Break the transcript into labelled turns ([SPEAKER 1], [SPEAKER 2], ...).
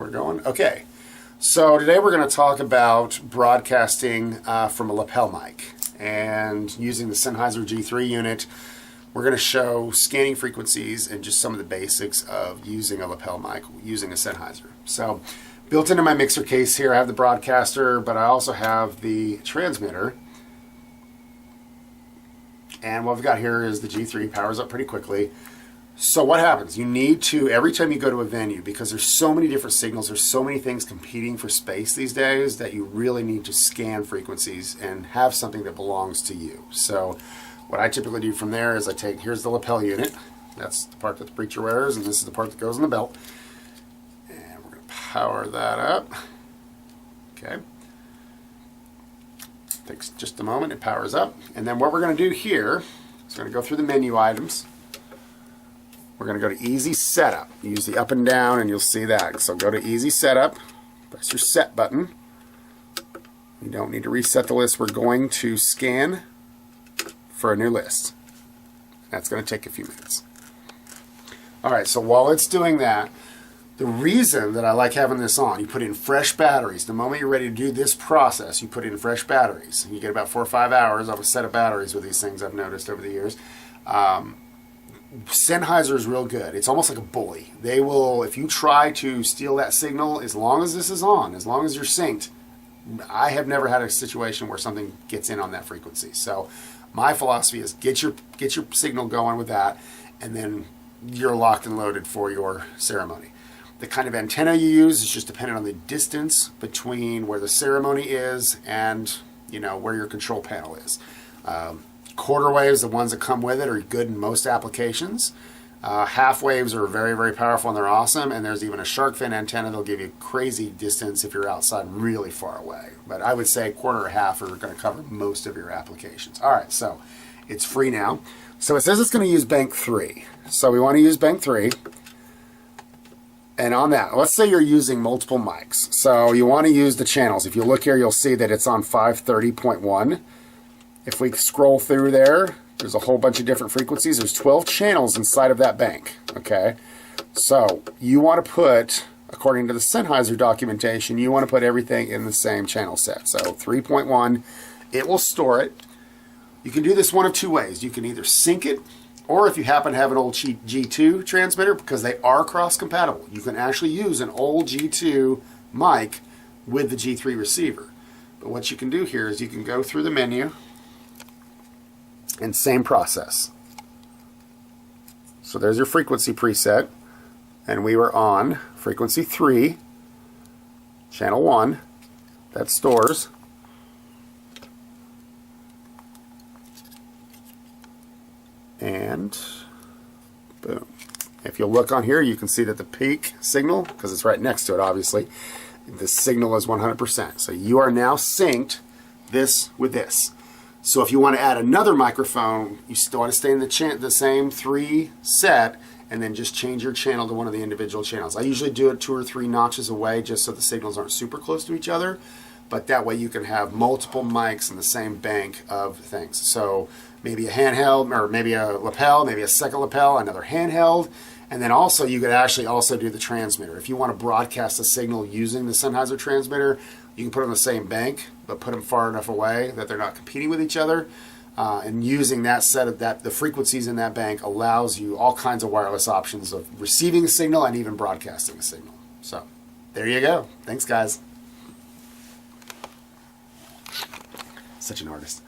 [SPEAKER 1] We're going? Okay. So today we're going to talk about broadcasting from a lapel mic. And using the Sennheiser G3 unit, we're going to show scanning frequencies and just some of the basics of using a lapel mic using a Sennheiser. So built into my mixer case here, I have the broadcaster, but I also have the transmitter. And what we've got here is the G3, powers up pretty quickly. So what happens? You need to, every time you go to a venue, because there's so many different signals, there's so many things competing for space these days, that you really need to scan frequencies and have something that belongs to you. So what I typically do from there is I take, here's the lapel unit. That's the part that the preacher wears, and this is the part that goes in the belt. And we're going to power that up. Okay. Takes just a moment, it powers up. And then what we're going to do here is we're going to go through the menu items. We're going to go to Easy Setup. Use the up and down and you'll see that. So go to Easy Setup, press your Set button. You don't need to reset the list. We're going to scan for a new list. That's going to take a few minutes. Alright, so while it's doing that, the reason that I like having this on, you put in fresh batteries. The moment you're ready to do this process, you put in fresh batteries. You get about 4 or 5 hours of a set of batteries with these things, I've noticed over the years. Sennheiser is real good. It's almost like a bully. They will, if you try to steal that signal, as long as this is on, as long as you're synced, I have never had a situation where something gets in on that frequency. So my philosophy is get your signal going with that, and then you're locked and loaded for your ceremony. The kind of antenna you use is just dependent on the distance between where the ceremony is and, you know, where your control panel is. Quarter waves, the ones that come with it, are good in most applications. Half waves are very, very powerful and they're awesome. And there's even a shark fin antenna that'll give you crazy distance if you're outside really far away. But I would say quarter or half are going to cover most of your applications. All right, so it's free now. So it says it's going to use bank 3. So we want to use bank 3. And on that, let's say you're using multiple mics. So you want to use the channels. If you look here, you'll see that it's on 530.1. If we scroll through there, there's a whole bunch of different frequencies. There's 12 channels inside of that bank, okay? So you want to put, according to the Sennheiser documentation, you want to put everything in the same channel set. So 3.1, it will store it. You can do this one of two ways. You can either sync it, or if you happen to have an old G2 transmitter, because they are cross-compatible, you can actually use an old G2 mic with the G3 receiver. But what you can do here is you can go through the menu, and same process. So there's your frequency preset, and we were on frequency 3, channel 1, that stores. And boom. If you look on here, you can see that the peak signal, because it's right next to it obviously, the signal is 100%. So you are now synced this with this. So if you want to add another microphone, you still want to stay in the same 3 set, and then just change your channel to one of the individual channels. I usually do it 2 or 3 notches away just so the signals aren't super close to each other, but that way you can have multiple mics in the same bank of things. So maybe a handheld, or maybe a lapel, maybe a second lapel, another handheld, and then also you could actually also do the transmitter. If you want to broadcast a signal using the Sennheiser transmitter, you can put them in the same bank, but put them far enough away that they're not competing with each other. And using that set of the frequencies in that bank allows you all kinds of wireless options of receiving a signal and even broadcasting a signal. So there you go. Thanks, guys. Such an artist.